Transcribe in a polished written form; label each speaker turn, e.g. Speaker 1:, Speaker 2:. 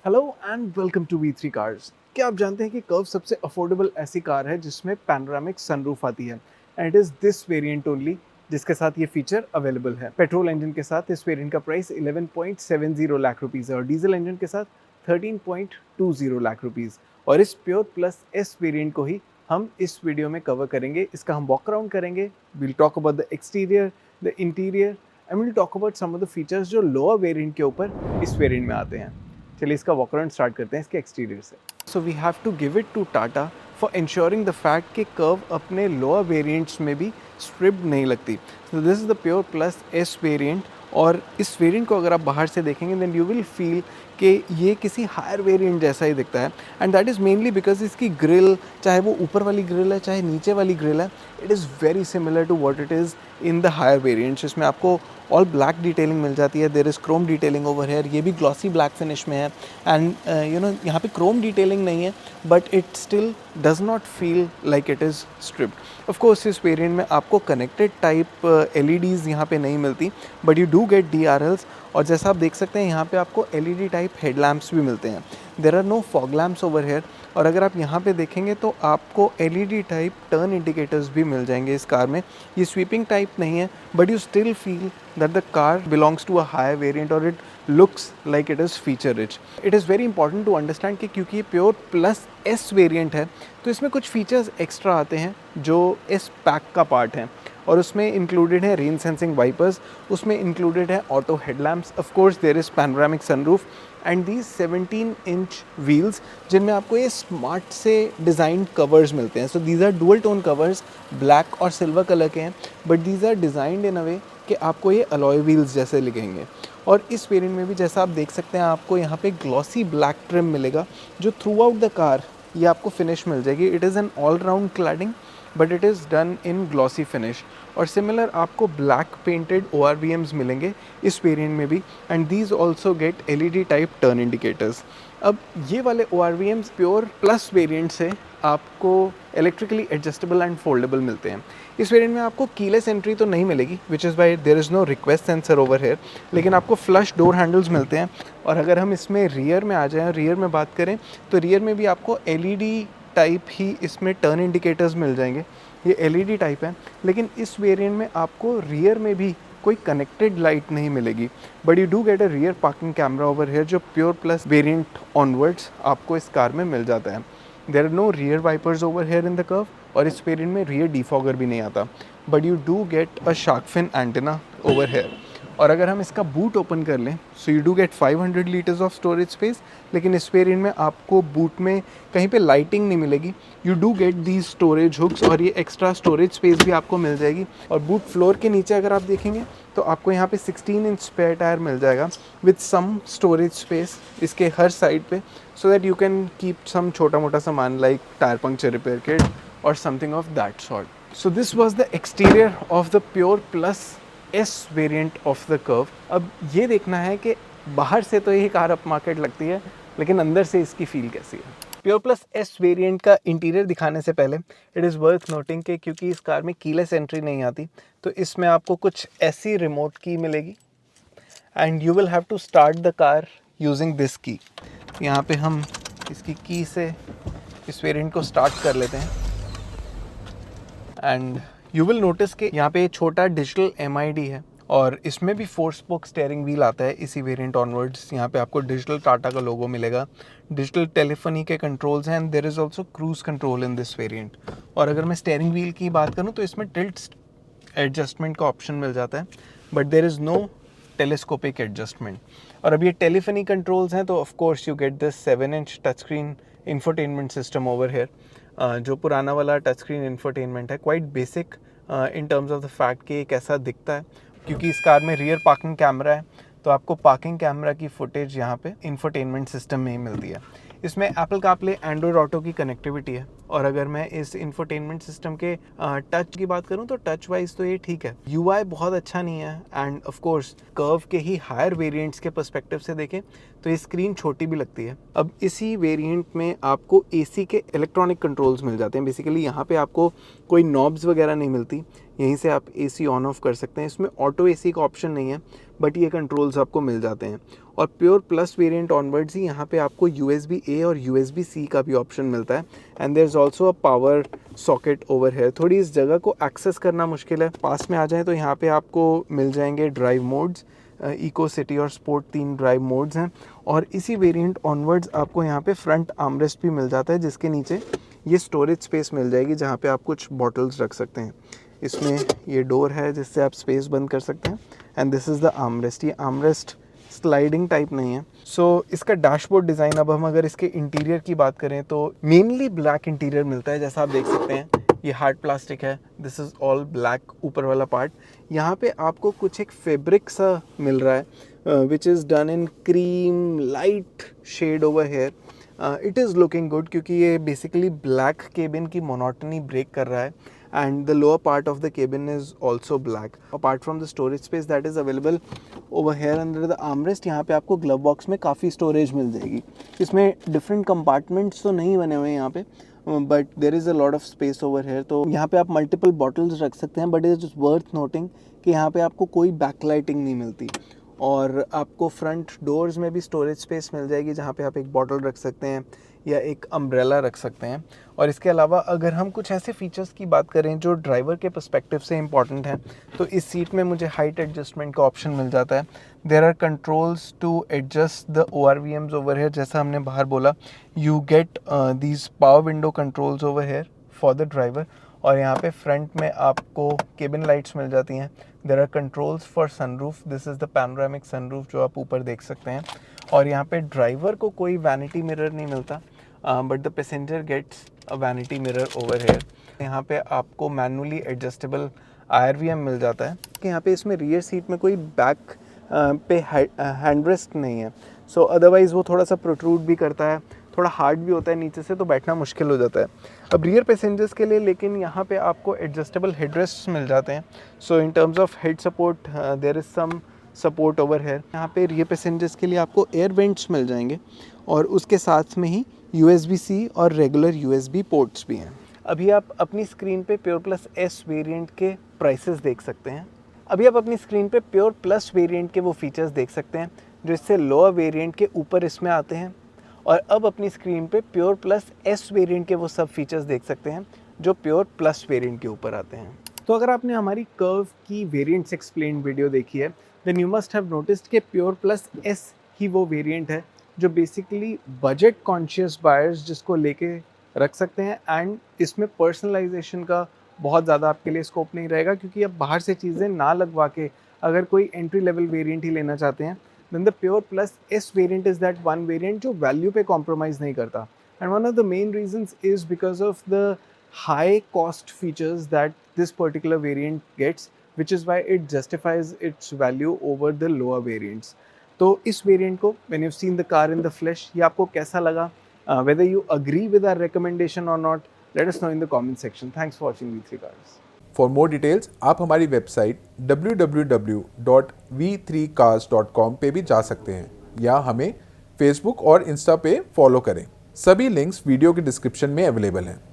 Speaker 1: Hello and welcome to V3 cars. क्या आप जानते हैं कि कर्व सबसे अफोर्डेबल ऐसी कार है जिसमें पैनोरामिक सनरूफ आती है and it is this variant only जिसके साथ ये फीचर अवेलेबल है। पेट्रोल इंजन के साथ इस वेरिएंट का प्राइस 11.70 लाख रुपीस है और डीजल इंजन के साथ 13.20 लाख रुपीस। और इस प्योर प्लस एस वेरिएंट को ही हम इस वीडियो में कवर करेंगे। इसका हम वॉक अराउंड करेंगे। Will talk about the exterior, the interior and will talk about some of the features जो लोअर वेरिएंट के ऊपर इस वेरिएंट में आते हैं। चलिए इसका वॉक अराउंड स्टार्ट करते हैं इसके एक्सटीरियर से। So we have to give it to Tata for insuring the fact कि कर्व अपने लोअर वेरिएंट्स में भी स्ट्रिप्ड नहीं लगती। So this is the pure plus S variant और इस वेरिएंट को अगर आप बाहर से देखेंगे देन यू विल फील कि ये किसी हायर वेरिएंट जैसा ही दिखता है and that is mainly because इसकी ग्रिल, चाहे वो ऊपर वाली ग्रिल है चाहे नीचे वाली ग्रिल है, it is very similar to what it is in the higher variants. इसमें आपको ऑल ब्लैक डिटेलिंग मिल जाती है। There is chrome detailing over here, ये भी ग्लॉसी ब्लैक फिनिश में है एंड यहाँ पे क्रोम डिटेलिंग नहीं है but it still does not feel like it is stripped. Of course इस वेरिएंट में आपको कनेक्टेड टाइप LEDs यहाँ पे नहीं मिलती but you do get DRLs और जैसा आप देख सकते हैं यहाँ पे आपको LED टाइप हेडलैम्प्स भी मिलते हैं। There are no fog lamps over here और अगर आप यहाँ पे देखेंगे तो आपको LED टाइप टर्न इंडिकेटर्स भी मिल जाएंगे इस कार में। ये स्वीपिंग टाइप नहीं है but you still feel that the car belongs to a higher variant or it looks like it is feature rich. It is very important to understand कि क्योंकि ये प्योर प्लस एस वेरिएंट है तो इसमें कुछ features extra आते हैं जो इस पैक का पार्ट है और उसमें इंक्लूडेड है रेन सेंसिंग वाइपर्स, उसमें इंक्लूडेड है auto headlamps, of course there is panoramic sunroof and these 17 inch wheels जिनमें आपको ये स्मार्ट से डिज़ाइंड कवर्स मिलते हैं। So these are dual tone covers, black और सिल्वर कलर के हैं but these are designed in a way कि आपको ये अलॉय व्हील्स जैसे लिखेंगे। और इस वेरिएंट में भी जैसा आप देख सकते हैं आपको यहाँ पे ग्लॉसी ब्लैक ट्रिम मिलेगा जो थ्रू आउट द कार ये आपको फिनिश मिल जाएगी। It is an all round cladding but it is done in glossy finish और सिमिलर आपको ब्लैक पेंटेड ORVMs मिलेंगे इस वेरिएंट में भी and these also get LED type turn indicators. अब ये वाले ORVMs प्योर प्लस वेरिएंट से आपको इलेक्ट्रिकली एडजस्टेबल एंड फोल्डेबल मिलते हैं। इस वेरिएंट में आपको कीलेस एंट्री तो नहीं मिलेगी which is why there is no request sensor over here, लेकिन आपको फ्लश डोर हैंडल्स मिलते हैं। और अगर हम इसमें रियर में आ जाएँ, रियर में बात करें तो रियर में भी आपको LED टाइप ही इसमें टर्न इंडिकेटर्स मिल जाएंगे। ये LED टाइप है लेकिन इस वेरिएंट में आपको रियर में भी कोई कनेक्टेड लाइट नहीं मिलेगी but you do get a rear parking camera over here जो प्योर प्लस वेरिएंट ऑनवर्ड्स आपको इस कार में मिल जाता है। There are no rear wipers over here in the Curvv और इस वेरिएंट में रियर डिफॉगर भी नहीं आता but you do get a shark fin antenna over here. और अगर हम इसका बूट ओपन कर लें so you do get 500 litres of storage space, लेकिन इस वेरिएंट में आपको बूट में कहीं पे लाइटिंग नहीं मिलेगी। You do get these storage hooks और ये एक्स्ट्रा स्टोरेज स्पेस भी आपको मिल जाएगी। और बूट फ्लोर के नीचे अगर आप देखेंगे तो आपको यहाँ पे 16 इंच स्पेयर टायर मिल जाएगा विद सम स्टोरेज स्पेस इसके हर साइड पे so that you can keep some छोटा मोटा सामान like tyre puncture repair kit और something of that sort. So this was the exterior of the pure plus S variant of the Curvv. अब ये देखना है कि बाहर से तो ये कार अप मार्केट लगती है लेकिन अंदर से इसकी फील कैसी है। प्योर प्लस एस वेरिएंट का इंटीरियर दिखाने से पहले इट इज़ वर्थ नोटिंग कि क्योंकि इस कार में कीलेस एंट्री नहीं आती तो इसमें आपको कुछ ऐसी रिमोट की मिलेगी and you will have to start the car using this key. यहाँ पे हम इसकी की से इस वेरिएंट को स्टार्ट कर लेते हैं एंड यू विल नोटिस कि यहाँ पे छोटा डिजिटल MID है और इसमें भी 4 स्पोक स्टीयरिंग व्हील आता है इसी वेरिएंट ऑनवर्ड्स। यहाँ पे आपको डिजिटल टाटा का लोगो मिलेगा, डिजिटल टेलीफोनी के कंट्रोल्स हैं and there is also cruise control in this variant. और अगर मैं स्टीयरिंग व्हील की बात करूँ तो इसमें टिल्ट एडजस्टमेंट का ऑप्शन मिल जाता है but there is no telescopic adjustment. और अब ये टेलीफोनी कंट्रोल्स हैं तो of course you get this 7 inch touch screen infotainment system over here. जो पुराना वाला टच स्क्रीन इंफोटेनमेंट है quite basic in terms of the fact कि कैसा दिखता है क्योंकि इस कार में रियर पार्किंग कैमरा है तो आपको पार्किंग कैमरा की फुटेज यहाँ पे इंफोटेनमेंट सिस्टम में ही मिलती है। इसमें एप्पल कारप्ले, एंड्रॉयड ऑटो की कनेक्टिविटी है और अगर मैं इस इंफोटेनमेंट सिस्टम के टच की बात करूं तो टच वाइज तो ये ठीक है। UI बहुत अच्छा नहीं है एंड ऑफ कोर्स कर्व के ही हायर वेरिएंट्स के पर्सपेक्टिव से देखें तो ये स्क्रीन छोटी भी लगती है। अब इसी वेरिएंट में आपको AC के इलेक्ट्रॉनिक कंट्रोल्स मिल जाते हैं। बेसिकली यहाँ पे आपको कोई नॉब्स वगैरह नहीं मिलती, यहीं से आप AC ऑन ऑफ कर सकते हैं। इसमें ऑटो AC का ऑप्शन नहीं है बट ये कंट्रोल्स आपको मिल जाते हैं। और प्योर प्लस वेरिएंट ऑनवर्ड्स ही यहाँ पे आपको USB-A और USB-C का भी ऑप्शन मिलता है। And there is also a power socket over है। थोड़ी इस जगह को एक्सेस करना मुश्किल है। पास में आ जाएँ तो यहाँ पे आपको मिल जाएंगे ड्राइव मोड्स, इको, सिटी और स्पोर्ट, 3 ड्राइव मोड्स हैं। और इसी वेरिएंट ऑनवर्ड्स आपको यहाँ पे फ्रंट आर्मरेस्ट भी मिल जाता है, जिसके नीचे ये स्टोरेज स्पेस मिल जाएगी जहाँ पे आप कुछ बॉटल्स रख सकते हैं। इसमें ये डोर है जिससे आप स्पेस बंद कर सकते हैं। And this is the armrest. ये आर्मरेस्ट स्लाइडिंग टाइप नहीं है। सो इसका डैशबोर्ड डिज़ाइन, अब हम अगर इसके इंटीरियर की बात करें तो मेनली ब्लैक इंटीरियर मिलता है, जैसा आप देख सकते हैं। ये हार्ड प्लास्टिक है, दिस इज़ ऑल ब्लैक ऊपर वाला पार्ट। यहाँ पे आपको कुछ एक फैब्रिक सा मिल रहा है which is done in cream light shade over here. It is looking good क्योंकि ये बेसिकली ब्लैक केबिन की मोनोटनी ब्रेक कर रहा है। And the lower part of the cabin is also black. Apart from the storage space that is available over here under the armrest, यहाँ पे आपको glove box में काफ़ी स्टोरेज मिल जाएगी। इसमें डिफरेंट कंपार्टमेंट्स तो नहीं बने हुए हैं यहाँ पे, but there is a lot of space over here. तो यहाँ पे आप मल्टीपल बॉटल्स रख सकते हैं, but it is worth noting कि यहाँ पे आपको कोई बैकलाइटिंग नहीं मिलती। और आपको फ्रंट डोर्स में भी स्टोरेज स्पेस मिल जाएगी जहाँ पे आप एक बॉटल रख सकते हैं या एक अम्ब्रेला रख सकते हैं। और इसके अलावा अगर हम कुछ ऐसे फीचर्स की बात करें जो ड्राइवर के पर्सपेक्टिव से इंपॉर्टेंट हैं, तो इस सीट में मुझे हाइट एडजस्टमेंट का ऑप्शन मिल जाता है। There are controls to adjust the ORVMs over here. जैसा हमने बाहर बोला, you get these power window controls over here for the driver. और यहाँ पे फ्रंट में आपको केबिन लाइट्स मिल जाती हैं। There are controls for sunroof, this is the panoramic sunroof जो आप ऊपर देख सकते हैं। और यहाँ पे ड्राइवर को कोई वैनिटी मिरर नहीं मिलता, but the passenger gets a vanity mirror over here. यहाँ पे आपको मैनुअली एडजस्टेबल IRVM मिल जाता है कि यहाँ पे इसमें रियर सीट में कोई बैक पे हैंडरेस्ट नहीं है। सो अदरवाइज़ वो थोड़ा सा प्रोट्रूड भी करता है, थोड़ा हार्ड भी होता है नीचे से, तो बैठना मुश्किल हो जाता है। अब रियर पैसेंजर्स के लिए लेकिन यहाँ पे आपको एडजस्टेबल हेडरेस्ट मिल जाते हैं। So in terms of head support there is some support over here. यहाँ पे रियर पैसेंजर्स के लिए आपको एयर वेंट्स मिल जाएंगे और उसके साथ में ही USB-C और रेगुलर USB पोर्ट्स भी हैं। अभी आप अपनी स्क्रीन पे प्योर प्लस S वेरिएंट के प्राइसेस देख सकते हैं। अभी आप अपनी स्क्रीन पे प्योर प्लस वेरिएंट के वो फीचर्स देख सकते हैं जो इससे लोअर वेरिएंट के ऊपर इसमें आते हैं। और अब अपनी स्क्रीन पे प्योर प्लस S वेरिएंट के वो सब फीचर्स देख सकते हैं जो प्योर प्लस वेरिएंट के ऊपर आते हैं। तो अगर आपने हमारी कर्व की वेरिएंट्स एक्सप्लेन वीडियो देखी है, then you must have noticed कि प्योर प्लस S ही वो वेरिएंट है जो बेसिकली बजट कॉन्शियस बायर्स जिसको लेके रख सकते हैं। एंड इसमें पर्सनलाइजेशन का बहुत ज़्यादा आपके लिए स्कोप नहीं रहेगा, क्योंकि अब बाहर से चीज़ें ना लगवा के अगर कोई एंट्री लेवल वेरिएंट ही लेना चाहते हैं, then the Pure Plus S variant is that one variant जो वैल्यू पे कॉम्प्रोमाइज़ नहीं करता। And one of the main reasons is because of the high cost features that this particular variant gets, which is why it justifies its value over the lower variants. तो इस variant को when you've seen the car in the flesh, ये आपको कैसा लगा? Whether you agree with our recommendation or not, let us know in the comment section. Thanks for watching V3 Cars.
Speaker 2: For more details आप हमारी website www.v3cars.com पे भी जा सकते हैं या हमें फेसबुक और इंस्टा पे फॉलो करें। सभी लिंक्स वीडियो के डिस्क्रिप्शन में अवेलेबल हैं।